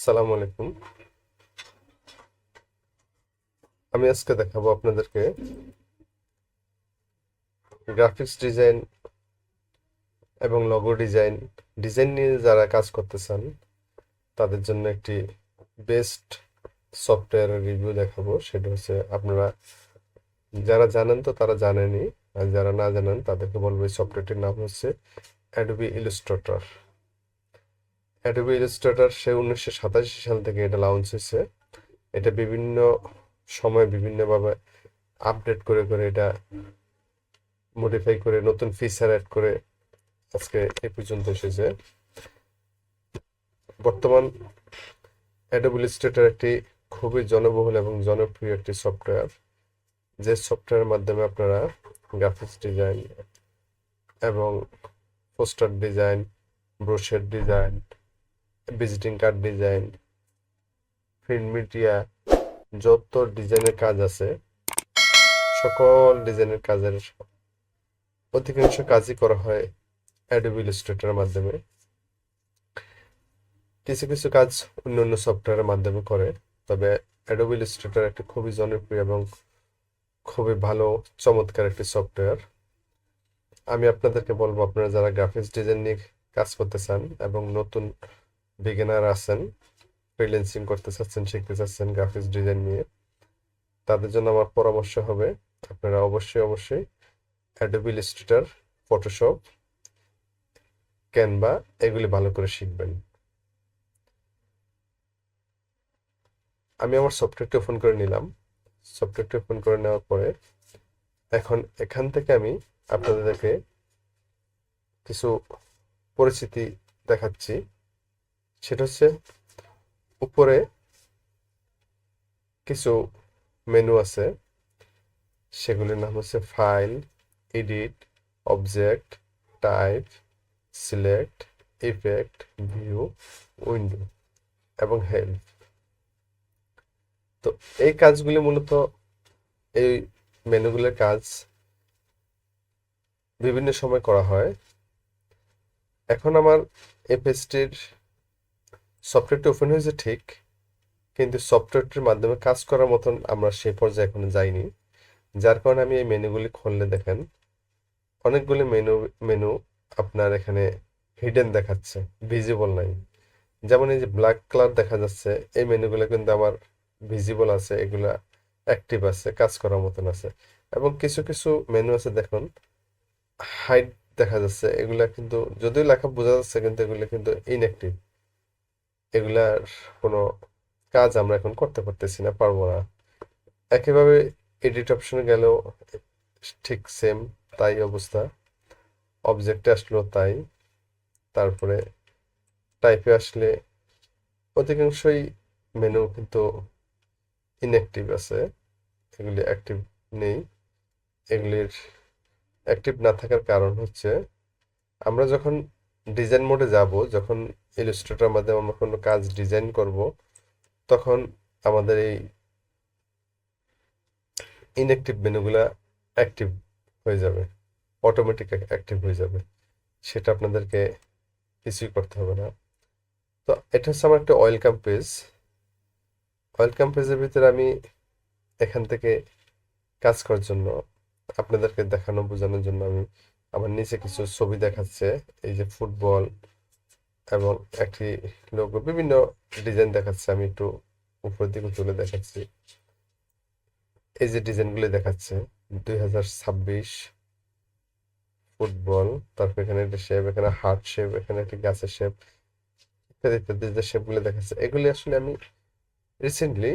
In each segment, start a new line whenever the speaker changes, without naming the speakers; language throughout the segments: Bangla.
আসসালামু আলাইকুম। আমি আজকে দেখাবো আপনাদেরকে গ্রাফিক্স ডিজাইন এবং লোগো ডিজাইন নিয়ে যারা কাজ করতে চান তাদের জন্য একটি বেস্ট সফটওয়্যারের রিভিউ দেখাবো। সেটা হচ্ছে, আপনারা যারা জানেন তো তারা জানেনই, আর যারা না জানেন তাদেরকে বলবো এই সফটওয়্যারটির নাম হচ্ছে অ্যাডোবি ইলাস্ট্রেটর। অ্যাডোবি ইলাস্ট্রেটর সে 1987 সাল থেকে এটা লঞ্চ হয়েছে। এটা বিভিন্ন সময় বিভিন্নভাবে আপডেট করে করে এটা মডিফাই করে নতুন ফিচার অ্যাড করে আজকে এই পর্যন্ত এসেছে। বর্তমান অ্যাডোবি ইলাস্ট্রেটর একটি খুবই জনবহুল এবং জনপ্রিয় একটি সফটওয়্যার, যে সফটওয়্যারের মাধ্যমে আপনারা গ্রাফিক্স ডিজাইন এবং poster design, ব্রোশার design, visiting card design, print media, যত ডিজাইনের কাজ আছে সকল ডিজাইনের কাজের অধিকাংশ কাজই করা হয় অ্যাডোবি ইলাস্ট্রেটরের মাধ্যমে। কিছু কিছু কাজ অন্য অন্য সফটওয়্যারের মাধ্যমে করে, তবে অ্যাডোবি ইলাস্ট্রেটর একটি খুবই জনপ্রিয় এবং খুবই ভালো চমৎকার একটি সফটওয়্যার। আমি আপনাদেরকে বলবো, আপনারা যারা গ্রাফিক্স ডিজাইন নিয়ে কাজ করতে চান এবং নতুন বিগিনার আছেন, ফ্রিল্যান্সিং করতে চাচ্ছেন, শিখতে চাচ্ছেন গ্রাফিক্স ডিজাইন নিয়ে, তাদের জন্য আমার পরামর্শ হবে আপনারা অবশ্যই অ্যাডোবি ইলাস্ট্রেটর, ফটোশপ, ক্যানভা এগুলি ভালো করে শিখবেন। আমি আমার সফটওয়্যারটি ওপেন করে নিলাম। সফটওয়্যারটি ওপেন করে নেওয়ার পরে এখন এখান থেকে আমি আপনাদেরকে কিছু পরিচিতি দেখাচ্ছি। সেটা হচ্ছে, উপরে কিছু মেনু আছে, সেগুলির নাম হচ্ছে file, edit, object, type, select, effect, view, window এবং হেল্প। তো এই কাজগুলি মূলত, এই মেনুগুলোর কাজ বিভিন্ন সময় করা হয়। এখন আমার এই পেজটির সফটওয়্যারটি ওপেন হয়েছে ঠিক, কিন্তু সফটওয়্যারটির মাধ্যমে কাজ করার মতন আমরা সেই পর্যায়ে এখনো যাইনি। যার কারণে আমি এই মেনুগুলি খুললে দেখেন অনেকগুলি মেনু আপনার এখানে হিডেন দেখাচ্ছে, ভিজিবল নাই। যেমন এই যে ব্ল্যাক কালার দেখা যাচ্ছে, এই মেনুগুলো কিন্তু আমার ভিজিবল আছে, এগুলা অ্যাক্টিভ আছে, কাজ করার মতন আছে। এবং কিছু কিছু মেনু আছে দেখুন, হাইড দেখা যাচ্ছে, এগুলা কিন্তু যদিও লেখা বোঝা যাচ্ছে কিন্তু এগুলো কিন্তু ইনঅ্যাক্টিভ। এগুলার কোনো কাজ আমরা এখন করতে পারতেছি না, পারবো না। একইভাবে এডিট অপশনে গেলেও ঠিক সেম তাই অবস্থা, অবজেক্টে আসলেও তাই, তারপরে টাইপে আসলে অধিকাংশই মেনু কিন্তু ইনঅ্যাক্টিভ আছে, এগুলি অ্যাক্টিভ নেই। এগুলির অ্যাক্টিভ না থাকার কারণ হচ্ছে, আমরা যখন ডিজাইন মোডে যাব, যখন ইলাস্ট্রেটরের মাধ্যমে আমরা কোনো কাজ ডিজাইন করব, তখন আমাদের এই ইনঅ্যাক্টিভ মেনুগুলা অ্যাক্টিভ হয়ে যাবে, অটোমেটিক অ্যাক্টিভ হয়ে যাবে। সেটা আপনাদেরকে কিছুই করতে হবে না। তো এটা হচ্ছে আমার একটা ওয়েলকাম পেজ। ওয়েলকাম পেজের ভিতরে আমি এখান থেকে কাজ করার জন্য, আপনাদেরকে দেখানো বোঝানোর জন্য আমি আমার নিচে কিছু ছবি দেখাচ্ছে, এই যে ফুটবল এবং একটি লোগো, বিভিন্ন ডিজাইন দেখাচ্ছে। আমি একটু উপরের দিকে তুলে দেখাচ্ছি, এই যে ডিজাইনগুলো দেখাচ্ছে 2026 ফুটবল, তারপর এখানে একটা শেপ, এখানে হার্ট শেপ, এখানে একটি গাছের শেপ, ইত্যাদি ইত্যাদি যে শেপগুলো দেখাচ্ছে, এগুলি আসলে আমি রিসেন্টলি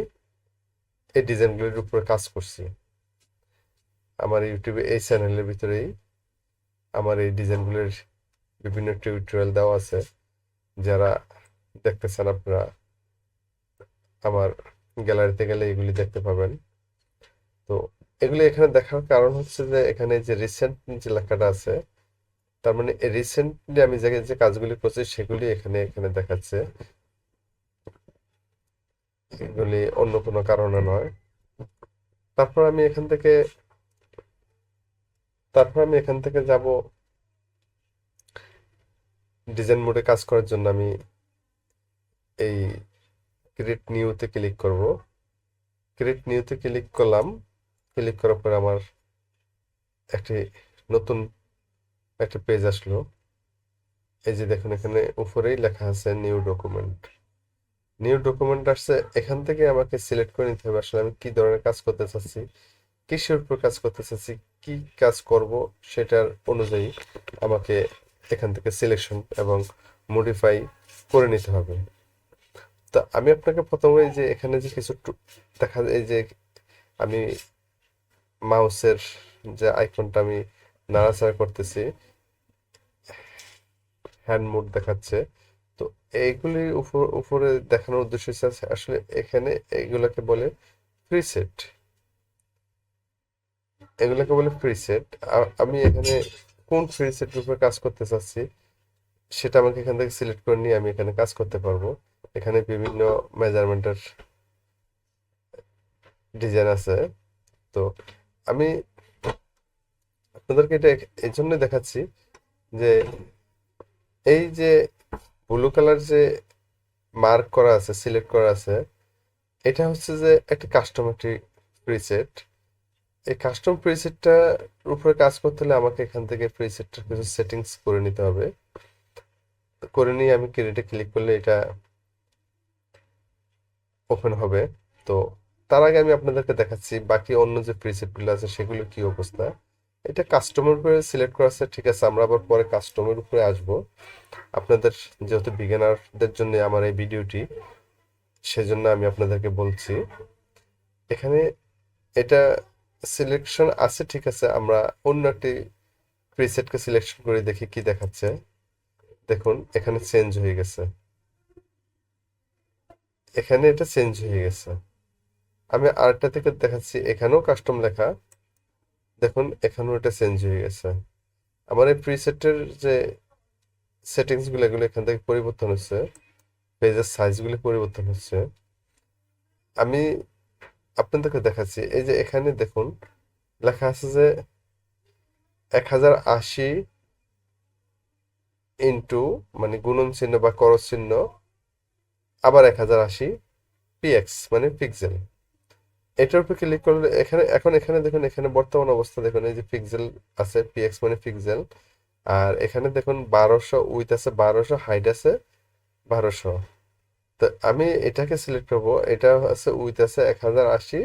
এই ডিজাইনগুলির উপরে কাজ করছি। আমার ইউটিউবে এই চ্যানেলের ভিতরেই আমার এই ডিজাইনগুলির বিভিন্ন টিউটোরিয়াল দেওয়া আছে, যারা দেখতে চান আপনারা আমার গ্যালারিতে গেলে এগুলি দেখতে পাবেন। তো এগুলি এখানে দেখার কারণ হচ্ছে যে, এখানে যে রিসেন্ট যে লেখাটা আছে, তার মানে রিসেন্টলি আমি যে যে কাজগুলি করছি সেগুলি এখানে এখানে দেখাচ্ছে, এগুলি অন্য কোনো কারণে নয়। তারপর আমি এখান থেকে যাব ডিজাইন মোডে কাজ করার জন্য। আমি এই ক্রিয়েট নিউতে ক্লিক করব। ক্রিয়েট নিউতে ক্লিক করলাম। ক্লিক করার পর আমার একটি নতুন একটা পেজ আসলো। এই যে দেখুন এখানে উপরেই লেখা আছে নিউ ডকুমেন্ট। নিউ ডকুমেন্ট আসছে, এখান থেকে আমাকে সিলেক্ট করে নিতে হবে আসলে আমি কি ধরনের কাজ করতে চাচ্ছি, কিসের উপর কাজ করতে চাচ্ছি, কি কাজ করব সেটার অনুযায়ী আমাকে এখান থেকে সিলেকশন এবং মডিফাই করে নিতে হবে। তো আমি আপনাকে প্রথমে এই যে এখানে যে কিছু দেখা যায়, এই যে আমি মাউসের যে আইকনটা আমি নাড়াচাড়া করতেছি, হ্যান্ড মোড দেখাচ্ছে। তো এইগুলি উপরে দেখানোর উদ্দেশ্য হচ্ছে আসলে এখানে এগুলোকে বলে প্রিসেট। এগুলোকে বলে প্রিসেট। আমি এখানে কোন প্রিসেটের উপরে কাজ করতে চাচ্ছি সেটা আমাকে এখান থেকে সিলেক্ট করে নিয়ে আমি এখানে কাজ করতে পারবো। এখানে বিভিন্ন মেজারমেন্টের ডিজাইন আছে। তো আমি আপনাদেরকে এটা এই জন্য দেখাচ্ছি যে এই যে ব্লু কালার যে মার্ক করা আছে, সিলেক্ট করা আছে, এটা হচ্ছে যে একটা কাস্টম একটি প্রিসেট। এই কাস্টম প্রিসেটটার উপরে কাজ করতে হলে আমাকে এখান থেকে প্রিসেটটার কিছু সেটিংস করে নিতে হবে। করে নিয়ে আমি ক্রিয়েটে ক্লিক করলে এটা ওপেন হবে। তো তার আগে আমি আপনাদেরকে দেখাচ্ছি বাকি অন্য যে প্রিসেটগুলো আছে সেগুলো কি অবস্থা। এটা কাস্টমের উপরে সিলেক্ট করা আছে, ঠিক আছে, আমরা আবার পরে কাস্টমের উপরে আসব। আপনাদের যেহেতু বিগিনারদের জন্য আমার এই ভিডিওটি, সেজন্য আমি আপনাদেরকে বলছি এখানে এটা সিলেকশন আছে, ঠিক আছে। আমরা অন্য একটি প্রিসেটকে সিলেকশন করে দেখি কি দেখাচ্ছে। দেখুন এখানে চেঞ্জ হয়ে গেছে, এখানে এটা চেঞ্জ হয়ে গেছে। আমি আরেকটা থেকে দেখাচ্ছি, এখানেও কাস্টম লেখা, দেখুন এখানেও এটা চেঞ্জ হয়ে গেছে। আমার এই প্রিসেটের যে সেটিংসগুলো এগুলো এখান থেকে পরিবর্তন হচ্ছে, পেজের সাইজগুলো পরিবর্তন হচ্ছে। আমি আপনাদেরকে দেখাচ্ছি, এই যে এখানে দেখুন লেখা আছে যে 1080 ইন্টু মানে গুণন চিহ্ন বা করস চিহ্ন, আবার 1080 পিএক্স মানে পিক্সেল। এটার উপর ক্লিক করলে এখানে এখন এখানে দেখুন এখানে বর্তমান অবস্থা দেখুন, এই যে পিক্সেল আছে, পিএক্স মানে পিক্সেল। আর এখানে দেখুন 1200 উইথ আছে, 1200 হাইট আছে 1200। তো আমি এটাকে সিলেক্ট করবো, এটা আছে উইথ আছে 1080,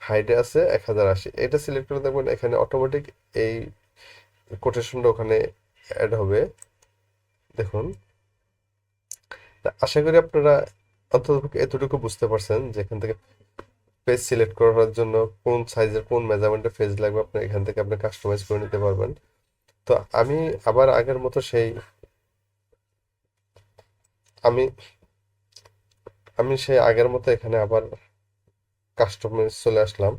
হাইটে আছে 1080। এটা সিলেক্ট করে দেখবেন এখানে অটোমেটিক এই কোটেশনটা ওখানে অ্যাড হবে। দেখুন, তা আশা করি আপনারা অন্তত এতটুকু বুঝতে পারছেন যে এখান থেকে পেজ সিলেক্ট করার জন্য কোন সাইজের কোন মেজারমেন্টের পেজ লাগবে আপনার এখান থেকে আপনি কাস্টমাইজ করে নিতে পারবেন। তো আমি আবার আগের মতো সেই আমি আমি সেই আগের মতো এখানে আবার কাস্টমাইজ চলে আসলাম।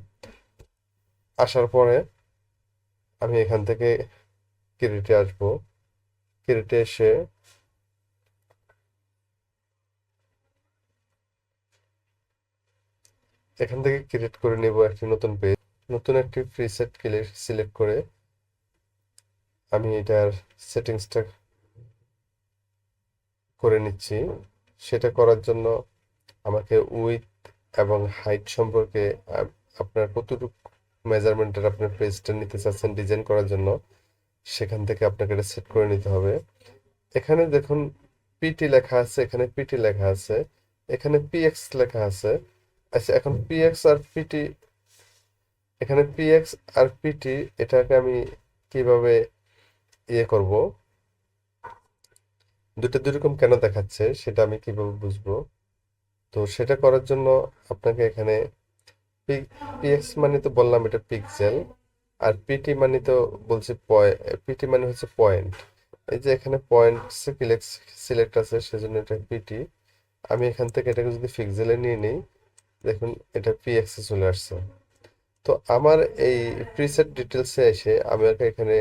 আসার পরে আমি এখান থেকে ক্রিয়েটে আসবো। ক্রিয়েটে এসে এখান থেকে ক্রিয়েট করে নেব একটি নতুন পেজ। নতুন একটি প্রিসেট সিলেক্ট করে আমি এটার সেটিংসটা করে নিচ্ছি। সেটা করার জন্য আমাকে উইথ এবং হাইট সম্পর্কে আপনার কতটুকু মেজারমেন্টের আপনার পেজটা নিতে চাচ্ছেন ডিজাইন করার জন্য সেখান থেকে আপনাকে এটা সেট করে নিতে হবে। এখানে দেখুন পিটি লেখা আছে, এখানে পিটি লেখা আছে, এখানে পিএক্স লেখা আছে। আচ্ছা, এখন পিএক্স আর পিটি, এখানে পিএক্স আর পিটি এটাকে আমি কিভাবে ইয়ে করব, দুটো দুই রকম কেন দেখাচ্ছে সেটা আমি কিভাবে বুঝবো। তো সেটা করার জন্য আপনাকে এখানে পিএক্স মানে তো বললাম এটা পিক্সেল, আর পিটি মানে তো বলছি পিটি মানে হচ্ছে পয়েন্ট। এই যে এখানে পয়েন্ট সিলেক্ট আছে সেজন্য এটা পিটি। আমি এখান থেকে এটাকে যদি পিক্সেলে নিয়ে নিই, দেখুন এটা পিএক্সে চলে আসছে। তো আমার এই প্রিসেট ডিটেলসে এসে আমাকে এখানে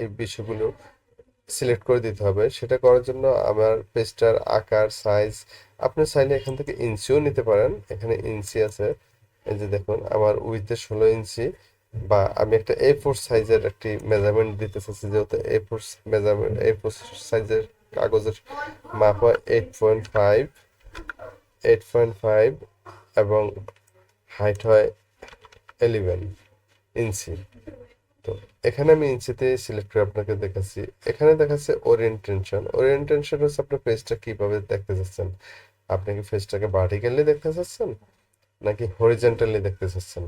এই বিষয়গুলো সিলেক্ট করে দিতে হবে। সেটা করার জন্য আমার পেজটার আকার সাইজ আপনি চাইলে এখান থেকে ইঞ্চিও নিতে পারেন। এখানে ইঞ্চি আছে, এই যে দেখুন আমার উইথে 16 ইঞ্চি, বা আমি একটা A4 সাইজের একটি মেজারমেন্ট দিতে চাচ্ছি, যেহেতু A4 মেজারমেন্ট A4 সাইজের কাগজের মাপ হয় 8.5, 8.5 এবং হাইট হয় 11 ইঞ্চি। তো এখানে আমি ইঞ্চিতে সিলেক্ট করে আপনাকে দেখাচ্ছি। এখানে দেখাচ্ছে ওরিয়েন্টেশন হচ্ছে আপনার পেজটা কিভাবে দেখতে চাচ্ছেন। আপনি কি পেজটাকে ভার্টিক্যালি দেখতে চাচ্ছেন নাকি হরিজন্টালি দেখতে চাচ্ছেন?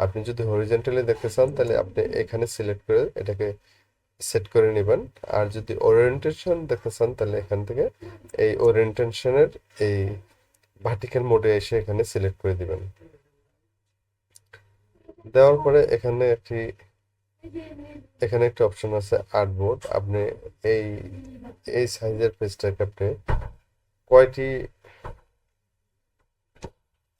আপনি যদি হরিজন্টালি দেখতে চান তাহলে আপনি এখানে সিলেক্ট করে এটাকে সেট করে নেবেন। আর যদি ওরিয়েন্টেশন দেখতে চান তাহলে এখান থেকে এই ওরিয়েন্টেশনের এই ভার্টিক্যাল মোডে এসে এখানে সিলেক্ট করে দিবেন। দেওয়ার পরে এখানে একটি অপশন আছে আর্টবোর্ড। আপনি এই এই সাইজের পেজটাকে আপনি কয়টি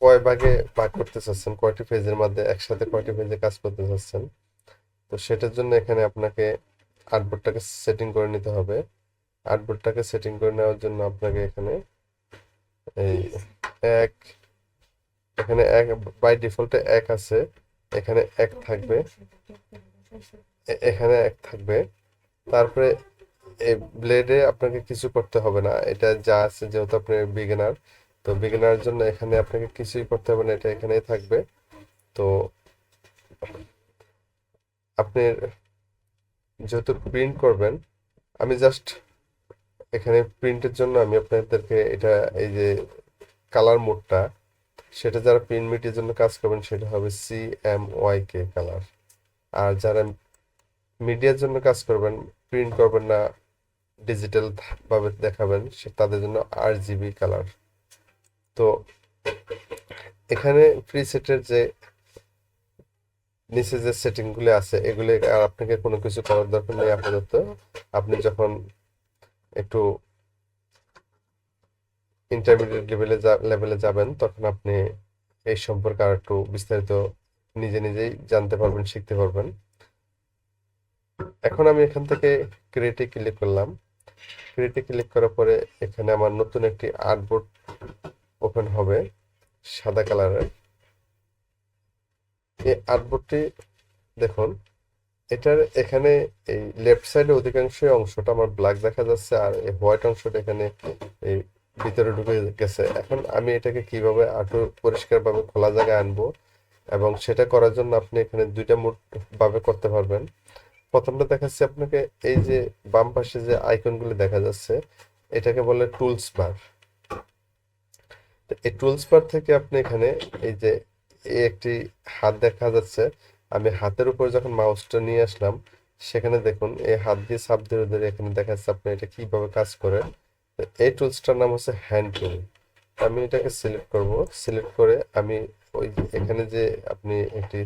কয় ভাগে ভাগ করতে চাচ্ছেন, কয়টি পেজের মধ্যে একসাথে কয়টি পেজে কাজ করতে চাচ্ছেন, তো সেটার জন্য এখানে আপনাকে আর্টবোর্ডটাকে সেটিং করে নিতে হবে। আর্টবোর্ডটাকে সেটিং করে নেওয়ার জন্য আপনাকে এই এক এখানে এক বাই ডিফল্টে এক আছে, এখানে এক থাকবে, এখানে এক থাকবে। তারপরে এই ব্লেডে আপনাকে কিছু করতে হবে না, এটা যা আছে, যেহেতু আপনি বিগিনার, তো বিগিনার জন্য এখানে আপনাকে কিছুই করতে হবে না, এটা এখানেই থাকবে। তো আপনি যেহেতু প্রিন্ট করবেন, আমি জাস্ট এখানে প্রিন্টের জন্য আমি আপনাদেরকে এটা এই যে কালার মোডটা, সেটা যারা প্রিন্ট মিডিয়ার জন্য কাজ করবেন সেটা হবে CMYK কালার। আর যারা মিডিয়ার জন্য কাজ করবেন, প্রিন্ট করবেন না, ডিজিটাল ভাবে দেখাবেন, তাদের জন্য RGB কালার। তো এখানে প্রিসেটের যে নিচে যে সেটিংগুলো আছে এগুলি আর আপনাকে কোনো কিছু করার দরকার নেই আপাতত। আপনি যখন একটু ইন্টারমিডিয়েট লেভেলে যাবেন তখন আপনি এই সম্পর্কে আর একটু বিস্তারিত নিজেই জানতে পারবেন, শিখতে পারবেন। এখন আমি এখান থেকে ক্রিয়েটে ক্লিক করলাম। ক্রিয়েটে ক্লিক করার পরে এখানে আমার নতুন একটি আর্টবোর্ড ওপেন হবে সাদা কালারের। এই আর্টবোর্ডটি দেখুন, এটার এখানে এই লেফট সাইডে অধিকাংশ অংশটা আমার ব্ল্যাক দেখা যাচ্ছে, আর এই হোয়াইট অংশটা এখানে এই ভিতরে ঢুকে গেছে। এখন আমি এটাকে কিভাবে আরো পরিষ্কারভাবে খোলা জায়গায় আনবো, এবং সেটা করার জন্য আপনি এখানে দুইটা মোড ভাবে করতে পারবেন। প্রথমটা দেখাচ্ছি আপনাকে, এই যে বাম পাশে যে আইকনগুলো দেখা যাচ্ছে এটাকে বলে টুলস বার। এই টুলস বার থেকে আপনি এখানে এই যে একটি হাত দেখা যাচ্ছে, আমি হাতের উপর যখন মাউসটা নিয়ে আসলাম সেখানে দেখুন এই হাত দিয়ে চাপ ধরে ধরে এখানে দেখা যাচ্ছে আপনি এটা কিভাবে কাজ করে। তো এই টুলসটার নাম হচ্ছে হ্যান্ড টুল। আমি এটাকে সিলেক্ট করব। সিলেক্ট করে আমি ওই এখানে যে আপনি একটি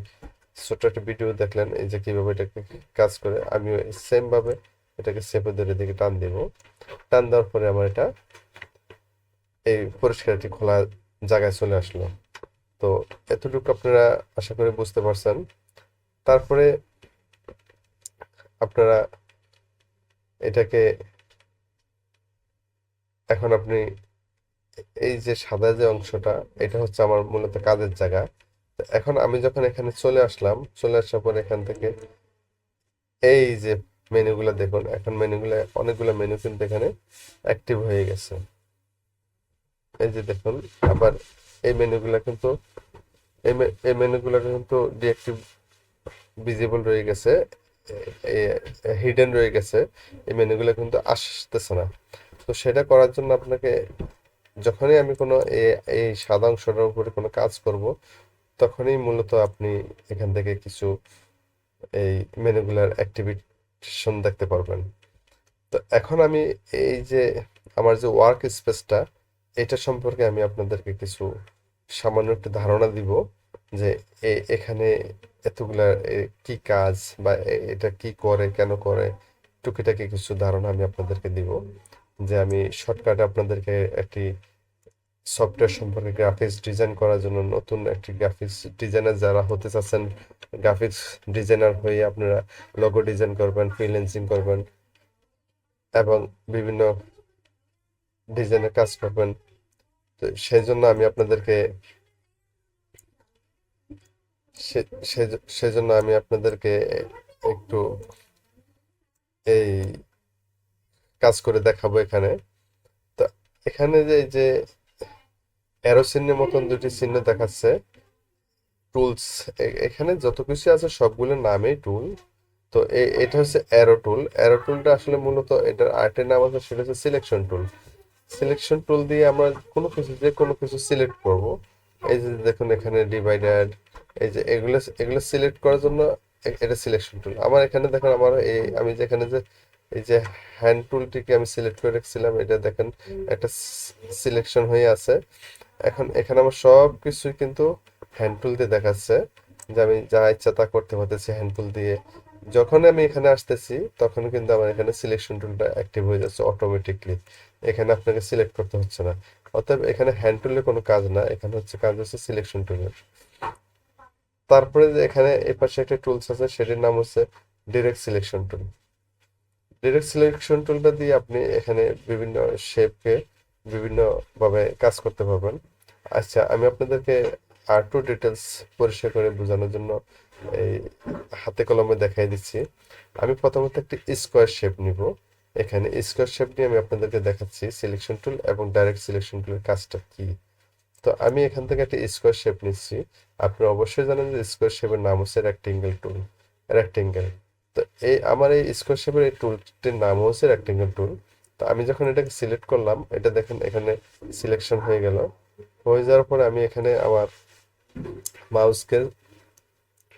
ছোট একটা ভিডিও দেখলেন এই যে কিভাবে এটাকে কাজ করে, আমি সেম ভাবে এটাকে চেপে ধরে দিকে টান দিব। টান দেওয়ার পরে আমার এটা এই পরিষ্কার একটি খোলা জায়গায় চলে আসলো। তো এতটুকু আপনারা আশা করি বুঝতে পারছেন। তারপরে আপনারা এটাকে এখন আপনি এই যে সাদা যে অংশটা, এটা হচ্ছে আমার মূলত কাজের জায়গা। তো এখন আমি যখন এখানে চলে আসলাম, চলে আসার পর এখান থেকে এই যে মেনুগুলো দেখুন, এখন মেনুগুলো অনেকগুলো মেনু কিন্তু এখানে অ্যাক্টিভ হয়ে গেছে। এই যে দেখুন, আবার এই মেনুগুলো কিন্তু এই মেনুগুলো কিন্তু ডিঅ্যাক্টিভ ভিজিবল রয়ে গেছে, হিডেন রয়ে গেছে, এই মেনুগুলো কিন্তু আসতেছে না। তো সেটা করার জন্য আপনাকে যখনই আমি কোনো এই সাদা অংশটার উপরে কোনো কাজ করব তখনই মূলত আপনি এখান থেকে কিছু এই মেনুগুলার অ্যাক্টিভেশন দেখতে পারবেন। তো এখন আমি এই যে আমার যে ওয়ার্ক স্পেসটা, এটা সম্পর্কে আমি আপনাদেরকে কিছু সামান্য একটু ধারণা দিব যে এখানে এতগুলা কি কাজ বা এটা কি করে, কেন করে, টুকিটাকি কিছু ধারণা আমি আপনাদেরকে দিব। যে আমি শর্টকাটে আপনাদেরকে একটি সফটওয়্যার সম্পর্কে গ্রাফিক্স ডিজাইন করার জন্য, নতুন একটি গ্রাফিক্স ডিজাইনার যারা হতে চাচ্ছেন, গ্রাফিক্স ডিজাইনার হয়ে আপনারা লোগো ডিজাইন করবেন, ফ্রিল্যান্সিং করবেন এবং বিভিন্ন ডিজাইনের কাজ করবেন, তো সেই জন্য আমি আপনাদেরকে সেজন্য আমি আপনাদেরকে একটু এই কাজ করে দেখাবো এখানে। তো এখানে যে অ্যারো চিহ্নের মতন দুটি চিহ্ন দেখাচ্ছে। টুলস, এখানে যত কিছু আছে সবগুলোর নামই টুল। তো এটা হচ্ছে অ্যারো টুল। অ্যারো টুলটা আসলে মূলত এটার আর্টের নাম আছে, সেটা হচ্ছে সিলেকশন টুল। সিলেকশন টুল দিয়ে আমরা যে কোনো কিছু সিলেক্ট করব। এই যে দেখুন এখানে ডিভাইডার, এই যে এগুলো এগুলো সিলেক্ট করার জন্য এটা সিলেকশন টুল। আমার এখানে দেখেন আমার আমি যেখানে যে এই যে হ্যান্ড টুলটিকে আমি সিলেক্ট করে রেখেছিলাম, এটা দেখেন একটা সিলেকশন হয়ে আছে। এখন এখানে আমার সব কিছুই কিন্তু হ্যান্ড টুল দিয়ে দেখাচ্ছে, যে আমি যা ইচ্ছা তা করতে পারতেছি হ্যান্ড টুল দিয়ে। যখন আমি এখানে আসতেছি তখন কিন্তু আমার এখানে সিলেকশন টুলটা অ্যাক্টিভ হয়ে যাচ্ছে অটোমেটিকলি। এখানে আপনাকে সিলেক্ট করতে হচ্ছে না। অতএব এখানে হ্যান্ড টুলের কোনো কাজ না, এখানে হচ্ছে কাজ হচ্ছে সিলেকশন টুলের। তারপরে যে এখানে এই পাশে একটা টুলস আছে, সেটির নাম হচ্ছে direct selection tool. Direct selection টুলটা দিয়ে আপনি এখানে বিভিন্ন শেপকে বিভিন্নভাবে কাজ করতে পারবেন। আচ্ছা, আমি আপনাদেরকে আর একটু ডিটেলস পরিষ্কার করে বোঝানোর জন্য এই হাতে কলমে দেখাই দিচ্ছি। আমি প্রথমত একটি স্কোয়ার শেপ নিব। এখানে স্কোয়ার শেপ নিয়ে আমি আপনাদেরকে দেখাচ্ছি সিলেকশন টুল এবং ডাইরেক্ট সিলেকশন টুলের কাজটা কি। তো আমি এখান থেকে একটা স্কোয়ার শেপ নিচ্ছি। আপনি অবশ্যই জানেন যে স্কোয়ার শেপের নাম হচ্ছে রেক্টেঙ্গেল টুল, রেক্টেঙ্গেল। তো আমার এই স্কোয়ার শেপের এই টুলটির নাম হচ্ছে রেক্টেঙ্গেল টুল। তো আমি যখন এটাকে সিলেক্ট করলাম, এটা দেখেন এখানে সিলেকশন হয়ে গেল। হয়ে যাওয়ার পরে আমি এখানে আমার মাউসকে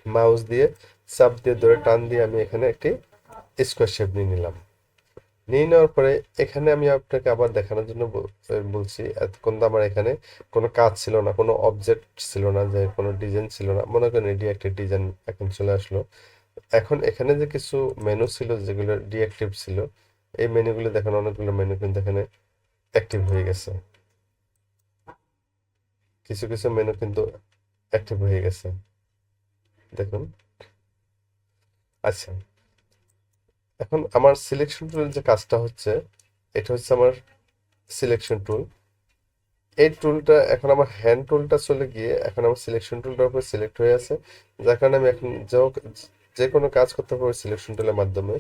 মাউস দিয়ে চাপ দিয়ে ধরে টান দিয়ে আমি এখানে একটি স্কোয়ার শেপ নিয়ে নিলাম। নিয়ে নেওয়ার পরে এখানে আমি আপনাকে আবার দেখানোর জন্য বলছি, এতক্ষণ তো আমার এখানে কোনো কাজ ছিল না, কোনো অবজেক্ট ছিল না, যে কোনো ডিজাইন ছিল না। মনে করেন এটি একটা ডিজাইন এখন চলে আসলো। এখন এখানে যে কিছু মেনু ছিল যেগুলো ডিঅ্যাক্টিভ ছিল, এই মেনুগুলো দেখেন, অনেকগুলো মেনু কিন্তু এখানে অ্যাক্টিভ হয়ে গেছে। কিছু কিছু মেনু কিন্তু অ্যাক্টিভ হয়ে গেছে, দেখুন। আচ্ছা, এখন আমার সিলেকশন টুলের যে কাজটা হচ্ছে, এটা হচ্ছে আমার সিলেকশন টুল। এই টুলটা এখন আমার হ্যান্ড টুলটা চলে গিয়ে এখন আমার সিলেকশন টুলটার উপর সিলেক্ট হয়ে আছে, যার কারণে আমি এখন যে কোনো কাজ করতে পারবো সিলেকশন টুলের মাধ্যমে।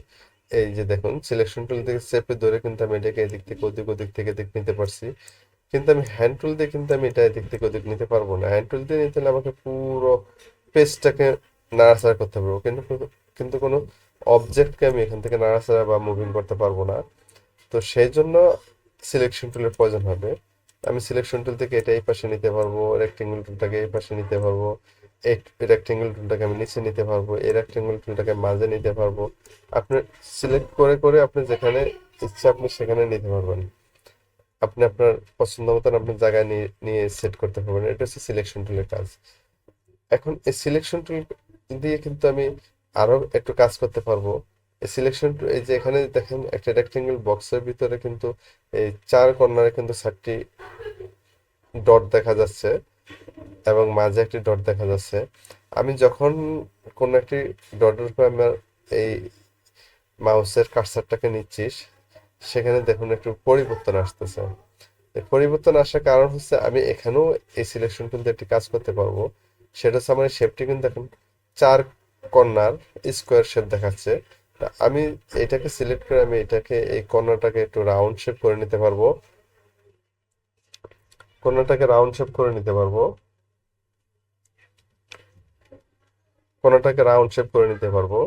এই যে দেখুন সিলেকশন টুল থেকে চেপে ধরে কিন্তু আমি এটাকে এদিক থেকে ওদিক, ওদিক থেকে এদিক নিতে পারছি। কিন্তু আমি হ্যান্ড টুল দিয়ে কিন্তু আমি এটা এদিক থেকে ওদিক নিতে পারবো না। হ্যান্ড টুল দিয়ে নিতে হলে আমাকে পুরো পেজটাকে নাড়াচাড়া করতে পারবো, কিন্তু কিন্তু কোনো অবজেক্টকে আমি এখান থেকে নাড়াচাড়া বা মুভিং করতে পারবো না। তো সেই জন্য সিলেকশন টুলের প্রয়োজন হবে। আমি সিলেকশন টুল থেকে এটা এই পাশে নিতে পারবো, রেক্টেঙ্গেল টুলটাকে এই পাশে নিতে পারবো, এই রেক্টেঙ্গেল টুলটাকে আমি নিচে নিতে পারবো, এই রেক্টেঙ্গেল টুলটাকে মাঝে নিতে পারবো। আপনি সিলেক্ট করে করে আপনি যেখানে ইচ্ছা আপনি সেখানে নিতে পারবেন। আপনি আপনার পছন্দ মতন আপনার জায়গায় নিয়ে নিয়ে সেট করতে পারবেন। এটা হচ্ছে সিলেকশন টুলের কাজ। এখন এই সিলেকশন টুল দিয়ে কিন্তু আমি আরো একটু কাজ করতে পারবো। এই সিলেকশন এই যে এখানে দেখেন একটা রেক্টেঙ্গেল বক্সের ভিতরে কিন্তু এই চার কর্নারে কিন্তু 4টি ডট দেখা যাচ্ছে এবং মাঝে একটি ডট দেখা যাচ্ছে। আমি যখন কোন একটি ডটের উপর আমার এই মাউসের কার্সারটাকে নিচ্ছি, সেখানে দেখুন একটু পরিবর্তন আসতেছে। এই পরিবর্তন আসার কারণ হচ্ছে আমি এখানেও এই সিলেকশন টুল দিয়ে একটি কাজ করতে পারবো। সেটা হচ্ছে আমার শেপটি কিন্তু দেখুন চার কর্নার স্কোয়ার শেপ দেখাচ্ছে। তা আমি এটাকে সিলেক্ট করে আমি এটাকে এই কর্নারটাকে একটু রাউন্ড শেপ করে নিতে পারবো। কর্নারটাকে রাউন্ড শেপ করে নিতে পারবো। কর্নারটাকে রাউন্ড শেপ করে নিতে পারবো।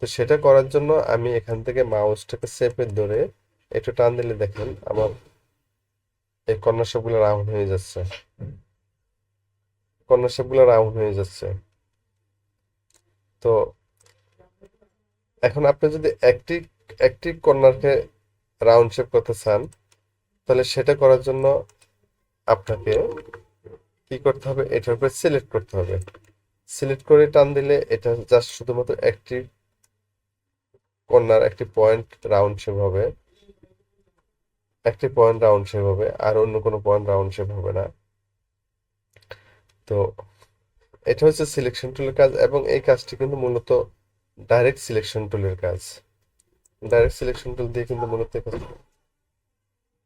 তো সেটা করার জন্য আমি এখান থেকে মাউসটাকে চেপে ধরে একটু টান দিলে দেখেন আমার এই কর্নার শেপগুলো রাউন্ড হয়ে যাচ্ছে। কর্নার শেপগুলো রাউন্ড হয়ে যাচ্ছে। তো এখন আপনি যদি একটি একটি কর্নারকে রাউন্ড শেপ করতে চান, তাহলে সেটা করার জন্য আপনাকে কি করতে হবে, এটার উপরে সিলেক্ট করতে হবে। সিলেক্ট করে টান দিলে এটা জাস্ট শুধুমাত্র একটি কর্নার, একটি পয়েন্ট রাউন্ড শেপ হবে, একটি পয়েন্ট রাউন্ড শেপ হবে, আর অন্য কোনো পয়েন্ট রাউন্ড শেপ হবে না। তো এটা হচ্ছে সিলেকশন টুলের কাজ, এবং এই কাজটি কিন্তু মূলত ডাইরেক্ট সিলেকশন টুলের কাজ। ডাইরেক্ট সিলেকশন টুল দিয়ে কিন্তু মূলত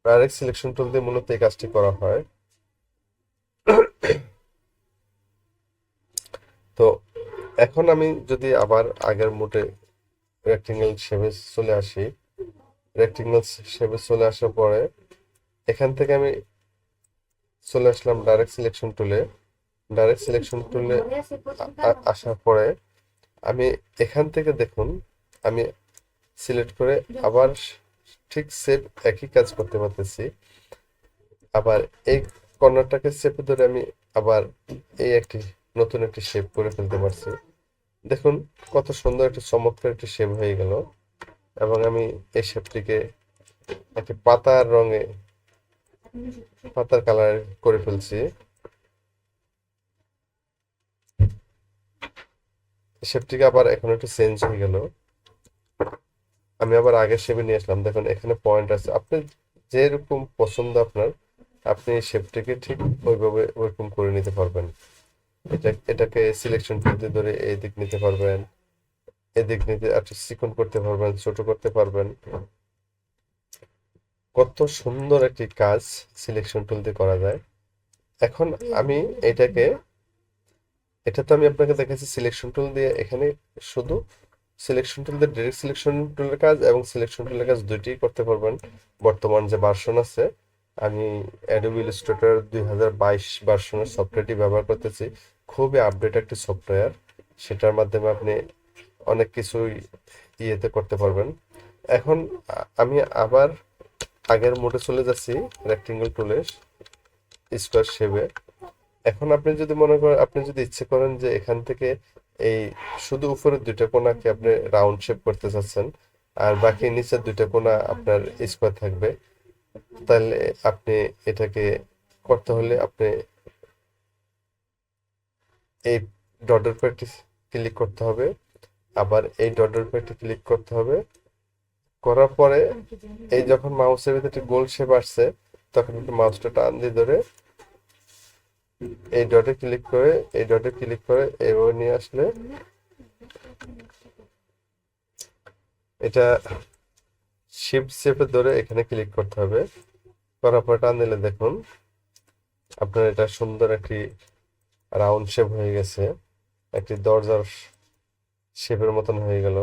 ডাইরেক্ট সিলেকশন টুল দিয়ে মূলত এই কাজটি করা হয়। তো এখন আমি যদি আবার আগের মোটে রেক্টেঙ্গেল শেপে চলে আসি, রেক্টেঙ্গেল শেপে চলে আসার পরে এখান থেকে আমি চলে আসলাম ডাইরেক্ট সিলেকশন টুলে। ডাইরেক্ট সিলেকশন টুলে আসার পরে আমি এখান থেকে দেখুন, আমি সিলেক্ট করে আবার ঠিক সেম একই কাজ করতে পারতেছি। আবার এই কর্নারটাকে চেপে ধরে আমি আবার এই নতুন একটি শেপ করে ফেলতে পারছি। দেখুন কত সুন্দর একটি চমৎকার একটি শেপ হয়ে গেল। এবং আমি এই শেপটিকে একটি পাতার কালার করে ফেলছি। শেপটিকে আবার এখন একটু চেঞ্জ হয়ে গেল। আমি আবার আগের শেপে নিয়ে আসলাম। দেখুন এখানে পয়েন্ট আছে, আপনি যেরকম পছন্দ আপনার, আপনি শেপটিকে ঠিক ওইভাবে ওইরকম করে নিতে পারবেন। এটাকে সিলেকশন টুলতে ধরে এই দিক নিতে পারবেন, এদিক নিতে একটু চিকন করতে পারবেন, ছোট করতে পারবেন। কত সুন্দর একটি কাজ সিলেকশন টুল দিয়ে করা যায়। এখন আমি এটা তো আমি আপনাকে দেখাচ্ছি সিলেকশন টুল দিয়ে। এখানে শুধু সিলেকশন টুল দিয়ে ডাইরেক্ট সিলেকশন টুলের কাজ এবং সিলেকশন টুলের কাজ দুইটিই করতে পারবেন। বর্তমান যে ভার্সন আছে, আমি অ্যাডোবি ইলাস্ট্রেটর 2022 ভার্সনের সফটওয়্যারটি ব্যবহার করতেছি। খুবই আপডেট একটি সফটওয়্যার, সেটার মাধ্যমে আপনি অনেক কিছুই ইয়েতে করতে পারবেন। এখন আমি আবার আগের মোডে চলে যাচ্ছি, রেক্টেঙ্গেল টুলে স্কোয়ার শেপে। এখন আপনি যদি মনে করেন, আপনি যদি ইচ্ছে করেন যে এখান থেকে এই শুধু উপরের দুইটা কোণাকে আপনি রাউন্ড শেপ করতে চাচ্ছেন আর বাকি নিচের দুইটা কোণা আপনার স্কোয়ার থাকবে, তাহলে আপনি এটাকে করতে হলে আপনি এই ডটের উপর একটি ক্লিক করতে হবে, আবার এই ডটের উপর একটি ক্লিক করতে হবে। করার পরে এই যখন মাউসের ভিতরে একটি গোল শেপ আসছে, তখন একটু মাউসটা টান দিয়ে ধরে এই ডটে ক্লিক করে এইভাবে নিয়ে আসলে এটা শিফট চেপে ধরে এখানে ক্লিক করতে হবে। করার পর টান দিলে দেখুন আপনার এটা সুন্দর একটি রাউন্ড শেপ হয়ে গেছে, একটি দরজার শেপের মতন হয়ে গেল।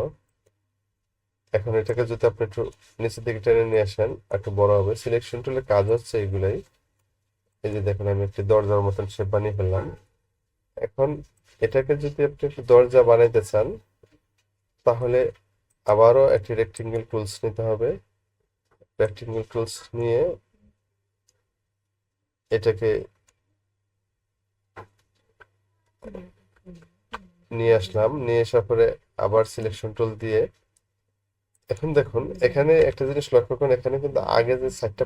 এখন এটাকে যদি আপনি একটু নিচের দিকে টেনে নিয়ে আসেন, একটু বড় হবে। সিলেকশন টুলের কাজ হচ্ছে এগুলাই। এই যে দেখুন আমি একটি দরজার মতন শেপ বানিয়ে ফেললাম। এখন এটাকে যদি আপনি একটু দরজা বানাইতে চান, তাহলে আবারও একটি রেক্টেঙ্গেল টুলস নিতে হবে। রেক্টেঙ্গেল টুলস নিয়ে এটাকে নিয়ে আসলাম, নিয়ে আসার পরে আবার সিলেকশন টুল দিয়ে এখন দেখুন এখানে একটা জিনিস লক্ষ্য করুন, এখানে কিন্তু আগে যে চারটা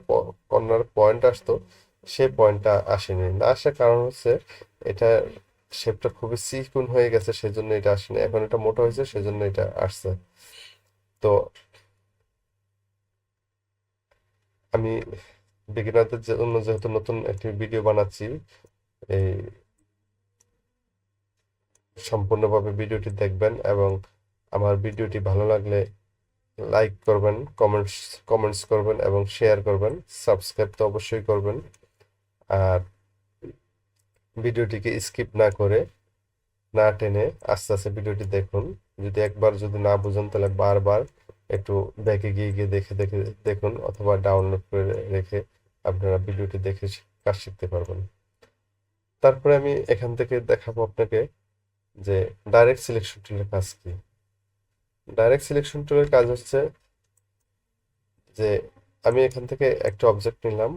কর্নার পয়েন্ট আসতো, সেই পয়েন্টটা আসেনি। না আসার কারণ হচ্ছে এটা শেপটা খুবই চিকন হয়ে গেছে, সেজন্য এটা আসেনি। এখন এটা মোটা হয়েছে, সেজন্য এটা আসছে। তো আমি বিগিনারদের জন্য যেহেতু নতুন একটি ভিডিও বানাচ্ছি, এই সম্পূর্ণভাবে ভিডিওটি দেখবেন এবং আমার ভিডিওটি ভালো লাগলে লাইক করবেন, কমেন্টস করবেন এবং শেয়ার করবেন। সাবস্ক্রাইব তো অবশ্যই করবেন। আর ভিডিওটিকে স্কিপ না করে, না টেনে আস্তে আস্তে ভিডিওটি দেখুন। যদি একবার যদি না বুঝেন, তাহলে বারবার একটু ব্যাকে গিয়ে গিয়ে দেখে দেখে দেখুন, অথবা ডাউনলোড করে রেখে আপনারা ভিডিওটি দেখে কাজ শিখতে পারবেন। তারপরে আমি এখান থেকে দেখাবো আপনাকে যে ডাইরেক্ট সিলেকশন টুলের কাজ কি। ডাইরেক্ট সিলেকশন টুলের কাজ হচ্ছে যে আমি এখান থেকে একটা অবজেক্ট নিলাম।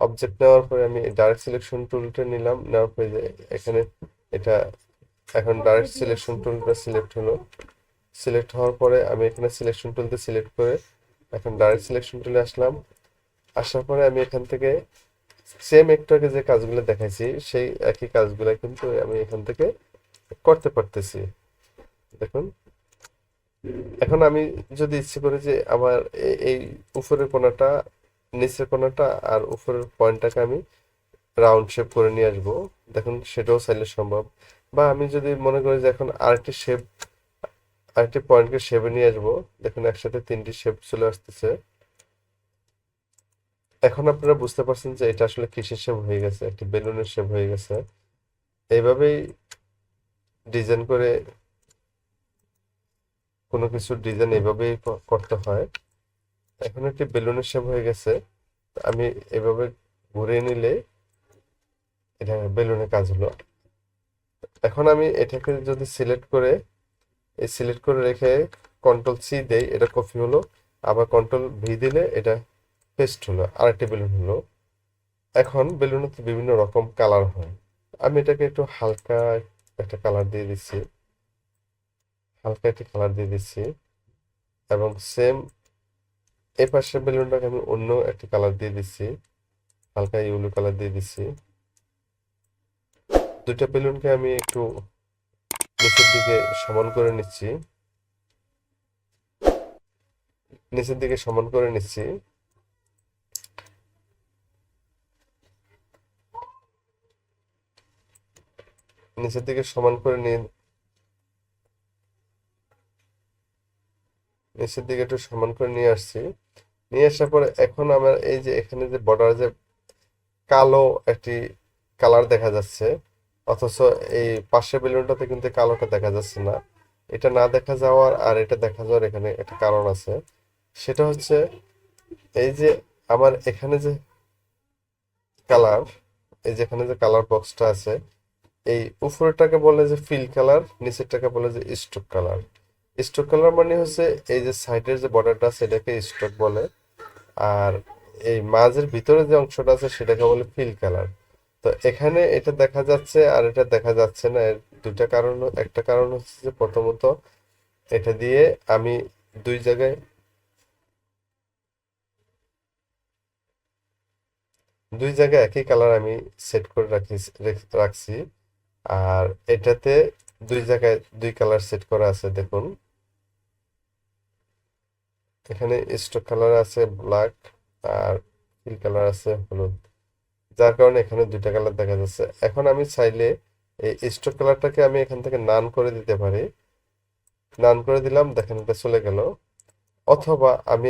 অবজেক্ট নেওয়ার পরে আমি ডাইরেক্ট সিলেকশন টুলটা নিলাম, নেওয়ার পরে যে এখানে এটা এখন ডাইরেক্ট সিলেকশন টুলটা সিলেক্ট হলো। সিলেক্ট হওয়ার পরে আমি এখানে সিলেকশন টুলতে সিলেক্ট করে এখন ডাইরেক্ট সিলেকশন টুলে আসলাম। আসার পরে আমি এখান থেকে সেম একটু আগে যে কাজগুলো দেখাইছি, সেই একই কাজগুলো কিন্তু আমি এখান থেকে করতে পারতেছি। দেখুন এখন আমি যদি ইচ্ছে করি যে আমার এই উপরের কোণাটা, নিচের কোণাটা আর উপরের পয়েন্টটাকে আমি রাউন্ড শেপ করে নিয়ে আসবো, দেখুন সেটাও চাইলে সম্ভব। বা আমি যদি মনে করি যে এখন আরেকটি পয়েন্টকে শেপে নিয়ে আসবো, দেখুন একসাথে তিনটি শেপ চলে আসতেছে। এখন আপনারা বুঝতে পারছেন যে এটা আসলে কিসের শেপ হয়ে গেছে, একটি বেলুনের শেপ হয়ে গেছে। এইভাবেই ডিজাইন করে কোনো কিছু ডিজাইন এইভাবেই করতে হয়। এখন একটি বেলুনের শেপ হয়ে গেছে, আমি এভাবে ঘুরিয়ে নিলে এটা বেলুনের কাজ হলো। এখন আমি এটাকে যদি সিলেক্ট করে রেখে কন্ট্রোল সি দেই, এটা কপি হলো। আবার কন্ট্রোল ভি দিলে এটা পেস্ট হলো, আরেকটি বেলুন হলো। এখন বেলুনের তো বিভিন্ন রকম কালার হয়। আমি এটাকে একটু হালকা একটা কালার দিয়ে দিচ্ছি, হালকা একটা কালার দিয়ে দিচ্ছি। এবং সেম এই পাশের বেলুনটাকে আমি অন্য একটা কালার দিয়ে দিচ্ছি, হালকা ইয়েলো কালার দিয়ে দিচ্ছি। দুইটা বেলুনকে আমি একটু নিচের দিকে সমান করে নিচ্ছি, নিচের দিকে সমান করে নিচ্ছি। নিচের দিকে সমান করে নিয়ে নিচের দিকে একটু সমান করে নিয়ে আসছি। নিয়ে আসার পরে এখন আমার এই যে এখানে যে বর্ডার যে কালো একটি কালার দেখা যাচ্ছে, অথচ এই পাশের বেলুনটাতে কিন্তু কালোটা দেখা যাচ্ছে না। এটা না দেখা যাওয়ার আর এটা দেখা যাওয়ার এখানে একটা কারণ আছে। সেটা হচ্ছে এই যে আমার এখানে যে কালার, এই যে এখানে যে কালার বক্সটা আছে, এই উপরেরটাকে বলে যে ফিল কালার, নিচেরটাকে বলে যে স্ট্রোক কালার। স্ট্রোক কালার মানে হচ্ছে এই যে সাইডের যে বর্ডারটা আছে এটাকে স্ট্রোক বলে, আর এই মাঝের ভিতরে যে অংশটা আছে সেটাকে বলে ফিল কালার। তো এখানে এটা দেখা যাচ্ছে আর এটা দেখা যাচ্ছে না, এর দুইটা কারণ। একটা কারণ হচ্ছে যে প্রথমত এটা দিয়ে আমি দুই জায়গায় দুই জায়গায় একই কালার আমি সেট করে রাখছি। আর এটাতে দুই জায়গায় দুই কালার সেট করা আছে, দেখুন এখানে স্টোক কালার আছে ব্ল্যাক, আর ফিল কালার আছে হলুদ, যার কারণে এখানে দুইটা কালার দেখা যাচ্ছে। এখন আমি চাইলে এই স্টোক কালারটাকে আমি এখান থেকে নান করে দিতে পারি। নান করে দিলাম, দেখেন এটা চলে গেল। অথবা আমি